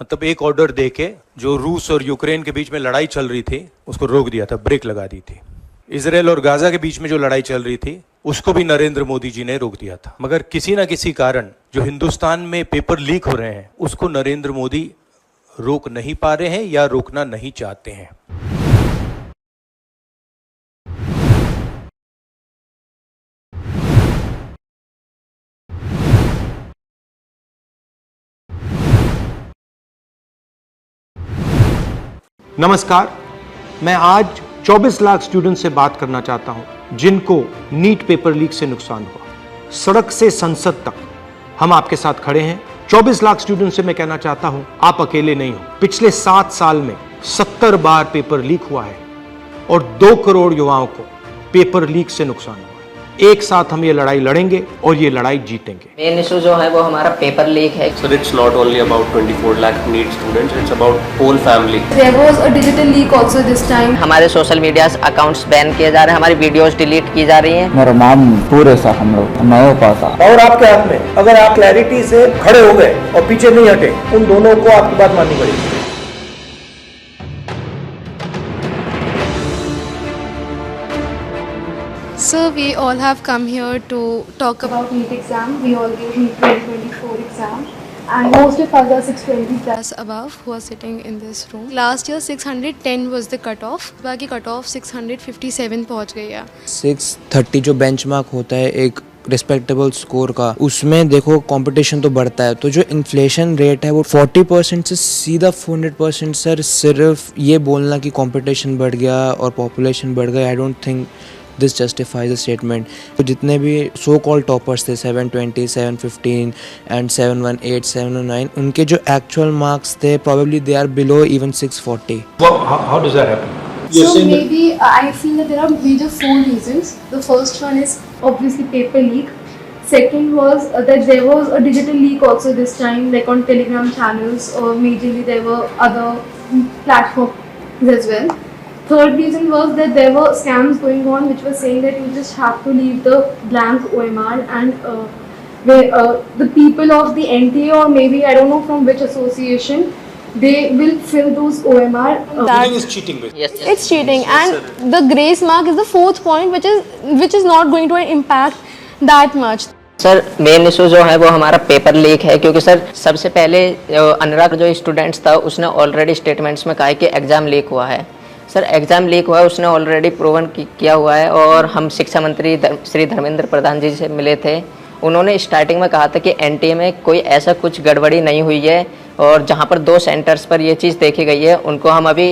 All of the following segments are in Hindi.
मतलब एक ऑर्डर देके जो रूस और यूक्रेन के बीच में लड़ाई चल रही थी उसको रोक दिया था, ब्रेक लगा दी थी। इजराइल और गाजा के बीच में जो लड़ाई चल रही थी उसको भी नरेंद्र मोदी जी ने रोक दिया था। मगर किसी ना किसी कारण जो हिंदुस्तान में पेपर लीक हो रहे हैं उसको नरेंद्र मोदी रोक नहीं पा रहे हैं या रोकना नहीं चाहते हैं। नमस्कार, मैं आज 24 लाख स्टूडेंट से बात करना चाहता हूं जिनको नीट पेपर लीक से नुकसान हुआ। सड़क से संसद तक हम आपके साथ खड़े हैं। 24 लाख स्टूडेंट से मैं कहना चाहता हूं आप अकेले नहीं हो। पिछले 7 साल में 70 बार पेपर लीक हुआ है और 2 करोड़ युवाओं को पेपर लीक से नुकसान हुआ है। एक साथ हम ये लड़ाई लड़ेंगे और ये लड़ाई जीतेंगे। मेन इशू जो है वो हमारा पेपर लीक है। So it's not only about 24 lakh NEET students, it's about whole family. There was a digital leak also this time. हमारे सोशल मीडिया अकाउंट्स बैन किए जा रहे हैं, हमारी वीडियोस डिलीट की जा रही हैं। मेरा नाम पूरे सा हम लोग नहीं हो पाता। और आपके हाथ में, अगर आप क्लैरिटी से खड़े हो गए और पीछे नहीं हटे, उन दोनों को आपकी बात माननी पड़ेगी। So we all have come here to talk about NEET exam. We all gave NEET 2024 exam. And most of us are 620 plus above who are sitting in this room. Last year 610 was the cutoff. बाकी cutoff 657 पहुंच गई है। 630 जो बेंचमार्क होता है एक रिस्पेक्टेबल स्कोर का, उसमें देखो कंपटीशन तो बढ़ता है। तो जो इन्फ्लेशन रेट है वो 40% से सीधा 400%। सर सिर्फ ये बोलना कि कंपटीशन बढ़ गया और पॉपुलेशन बढ़ गई, I don't think this justifies the statement. तो जितने भी सो कॉल टॉपर्स थे 720, 715 एंड 718, 709, उनके जो एक्चुअल मार्क्स थे probably they are below even 640. How does that happen? So maybe I feel that there are major 4 reasons. The first one is obviously paper leak. Second was that there was a digital leak also this time, like on Telegram channels, or majorly there were other platforms as well. Third reason was that there were scams going on which were saying that you just have to leave the blank OMR and the people of the NTA, or maybe I don't know from which association, they will fill those OMR. Cheating is cheating basically. Yes. It's cheating, and the grace mark is the 4th point, which is not going to impact that much. Sir main issue जो है वो हमारा पेपर लीक है, क्योंकि सर सबसे पहले अनुराग जो स्टूडेंट्स था उसने ऑलरेडी स्टेटमेंट्स में कहा है कि एग्ज़ाम लीक हुआ है। सर एग्ज़ाम लीक हुआ है, उसने ऑलरेडी प्रूवन किया हुआ है। और हम शिक्षा मंत्री श्री धर्मेंद्र प्रधान जी से मिले थे, उन्होंने स्टार्टिंग में कहा था कि एनटीए में कोई ऐसा कुछ गड़बड़ी नहीं हुई है, और जहां पर 2 सेंटर्स पर ये चीज़ देखी गई है उनको हम अभी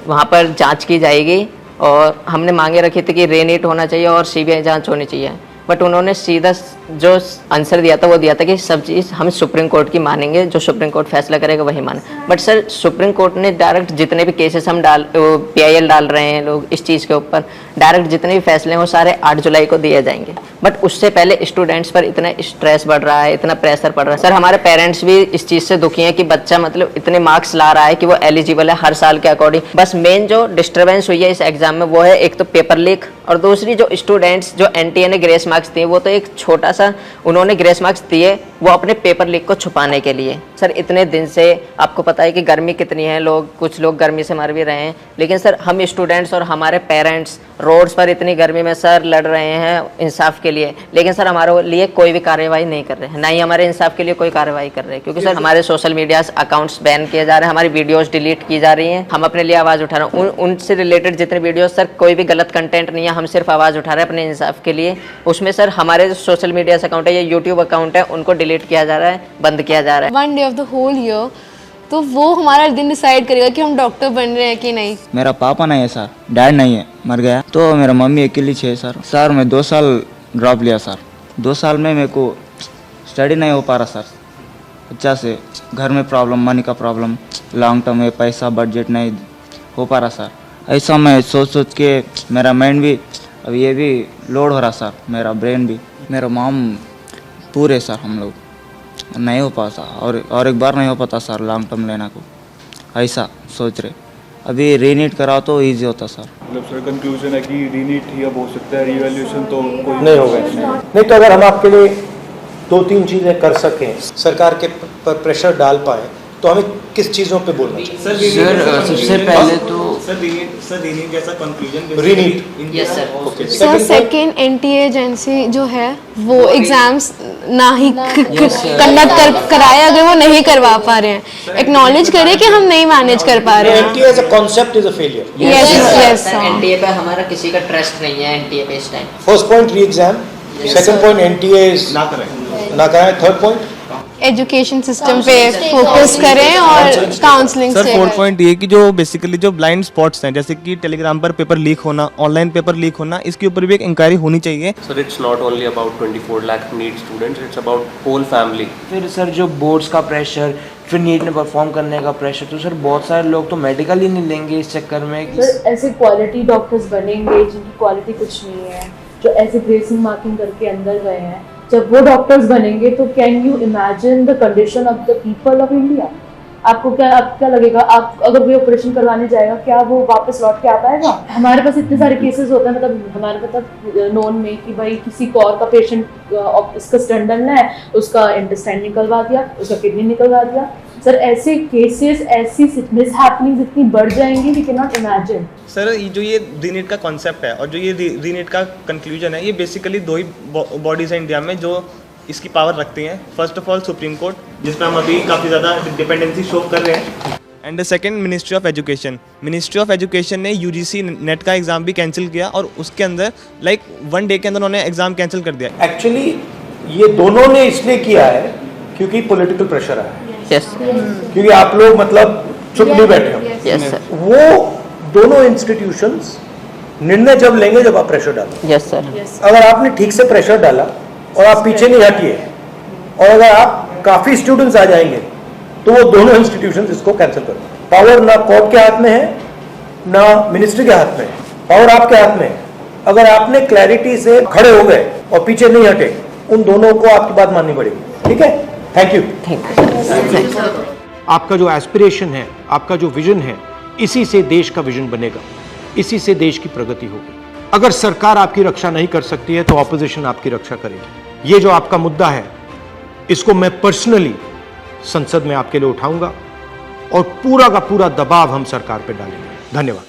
वहां पर जांच की जाएगी। और हमने मांगे रखी थी कि रीनीट होना चाहिए और सीबीआई जांच होनी चाहिए, बट उन्होंने सीधा जो आंसर दिया था वो दिया था कि सब चीज़ हम सुप्रीम कोर्ट की मानेंगे, जो सुप्रीम कोर्ट फैसला करेगा वही माने। बट सर सुप्रीम कोर्ट ने डायरेक्ट जितने भी केसेस हम PIL डाल रहे हैं लोग इस चीज़ के ऊपर, डायरेक्ट जितने भी फैसले हैं वो सारे 8 जुलाई को दिए जाएंगे। बट उससे पहले स्टूडेंट्स पर इतना स्ट्रेस बढ़ रहा है, इतना प्रेशर पड़ रहा है। सर हमारे पेरेंट्स भी इस चीज़ से दुखी हैं कि बच्चा मतलब इतने मार्क्स ला रहा है कि वो एलिजिबल है हर साल के अकॉर्डिंग। बस मेन जो डिस्टर्बेंस हुई है इस एग्जाम में वो है एक तो पेपर लीक, और दूसरी जो स्टूडेंट्स जो NTA ने ग्रेस मार्क्स दिए वो तो एक छोटा सा उन्होंने ग्रेस मार्क्स दिए वो अपने पेपर लीक को छुपाने के लिए। सर इतने दिन से आपको पता है कि गर्मी कितनी है, कुछ लोग गर्मी से मर भी रहे हैं, लेकिन सर हम स्टूडेंट्स और हमारे पेरेंट्स रोड्स पर इतनी गर्मी में सर लड़ रहे हैं इंसाफ के लिए, लेकिन सर हमारे लिए कोई भी कार्रवाई नहीं कर रहे हैं, ना ही हमारे इंसाफ के लिए कोई कार्रवाई कर रहे हैं। क्योंकि सर हमारे सोशल मीडिया अकाउंट्स बैन किए जा रहे हैं, हमारी वीडियोस डिलीट की जा रही हैं। हम अपने लिए आवाज़ उठा रहे हैं, उनसे रिलेटेड जितने वीडियोस सर कोई भी गलत कंटेंट नहीं है, हम सिर्फ आवाज़ उठा रहे हैं अपने इंसाफ के लिए। उसमें सर हमारे जो सोशल मीडिया अकाउंट है या यूट्यूब अकाउंट है उनको डिलीट किया जा रहा है, बंद किया जा रहा है। 1 day of the whole year, तो वो हमारा दिन डिसाइड करेगा कि हम डॉक्टर बन रहे हैं कि नहीं। मेरा पापा नहीं है सर, डैड नहीं है, मर गया। तो मेरा मम्मी अकेली है सर। मैं 2 साल ड्रॉप लिया सर। 2 साल में मेरे को स्टडी नहीं हो पा रहा सर, अच्छा से घर में प्रॉब्लम, मनी का प्रॉब्लम, लॉन्ग टर्म में पैसा बजट नहीं हो पा रहा सर। ऐसा मैं सोच के मेरा माइंड भी अब ये भी लोड हो रहा सर, मेरा ब्रेन भी। मेरा मॉम पूरे सर हम लोग नहीं हो पाता, और एक बार नहीं हो पाता सर लॉन्ग टर्म लेना को, ऐसा सोच रहे। अभी रीनीट कराओ तो इजी होता सर। मतलब सर कंक्लूजन है कि रीनीट ही अब हो सकता है, रीवैल्यूएशन तो कोई नहीं होगा। नहीं तो अगर हम आपके लिए 2-3 चीज़ें कर सकें, सरकार के पर प्रेशर डाल पाए तो हमें किस चीज़ों पे बोलना चाहिए? सर सबसे पहले तो रीनीट। Yes sir. Sir second NTA agency जो है वो एग्जाम्स ना ही कंडक्ट कराए अगर वो नहीं करवा पा रहे हैं, एक्नॉलेज करें कि हम नहीं मैनेज कर पा रहे हैं। NTA as a concept is a failure. Yes, yes, sir sir. NTA पे हमारा किसी का ट्रस्ट नहीं है NTA पे इस time. First point re-exam. Second point NTA is ना कराएं। Third point एजुकेशन सिस्टम पे फोकस करें और काउंसलिंग सर से। 4 पॉइंट ये कि जो बेसिकली जो ब्लाइंड स्पॉट्स हैं जैसे कि टेलीग्राम पर पेपर लीक होना, ऑनलाइन पेपर लीक होना, इसके ऊपर भी एक इंक्वायरी होनी चाहिए। Sir, it's not only about 24 lakh NEET students, it's about whole family. फिर सर जो बोर्ड्स का प्रेशर, फिर नीट में परफॉर्म करने का प्रेशर, तो सर बहुत सारे लोग तो मेडिकल ही नहीं लेंगे इस चक्कर में। सर ऐसे क्वालिटी डॉक्टर्स बनेंगे जिनकी क्वालिटी कुछ नहीं है, जो ऐसे ग्रेसिंग मार्किंग करके अंदर गए हैं, जब वो डॉक्टर्स बनेंगे तो can you imagine the condition of the people of India? आपको क्या लगेगा, आप अगर कोई ऑपरेशन करवाने जाएगा क्या वो वापस लौट के आ पाएगा? हमारे पास इतने सारे केसेस होते हैं, मतलब हमारे मतलब नोन में कि भाई किसी को और का पेशेंट इसका स्टंट डालना है, उसका इंटेस्टाइन निकलवा दिया, उसका किडनी निकलवा दिया। सर ऐसे केसेस, ऐसी मिसहैपनिंग्स इतनी बढ़ जाएंगी we can not imagine. Sir जो ये रीनीट का कॉन्सेप्ट है और जो ये रीनीट का कंक्लूजन है, ये बेसिकली दो ही बॉडीज हैं इंडिया में जो इसकी पावर रखती हैं। First of all supreme court, जिसमें हम अभी काफ़ी ज़्यादा डिपेंडेंसी शो कर रहे हैं, and second ministry of education. Ministry of education ने UGC नेट का एग्ज़ाम भी कैंसिल किया और उसके अंदर लाइक 1 डे के अंदर उन्होंने एग्ज़ाम कैंसिल कर दिया। एक्चुअली ये दोनों ने इसलिए किया है क्योंकि पॉलिटिकल प्रेशर आया है। यस क्योंकि आप लोग मतलब चुप नहीं बैठे हो। Yes sir. वो दोनों इंस्टीट्यूशंस निर्णय जब लेंगे जब आप प्रेशर डालो। Yes sir. अगर आपने ठीक से प्रेशर डाला और आप पीछे नहीं हटिए और अगर आप काफी स्टूडेंट्स आ जाएंगे तो वो दोनों इंस्टीट्यूशंस इसको कैंसिल कर दें। पावर ना कोर्ट के हाथ में है ना मिनिस्ट्री के हाथ में है, पावर आपके हाथ में है। अगर आपने क्लैरिटी से खड़े हो गए और पीछे नहीं हटे, उन दोनों को आपकी बात माननी पड़ेगी। ठीक है, थैंक यू। आपका जो एस्पिरेशन है, आपका जो विजन है, इसी से देश का विजन बनेगा, इसी से देश की प्रगति होगी। अगर सरकार आपकी रक्षा नहीं कर सकती है तो ऑपोजिशन आपकी रक्षा करेगी। ये जो आपका मुद्दा है, इसको मैं पर्सनली संसद में आपके लिए उठाऊंगा और पूरा का पूरा दबाव हम सरकार पे डालेंगे। धन्यवाद।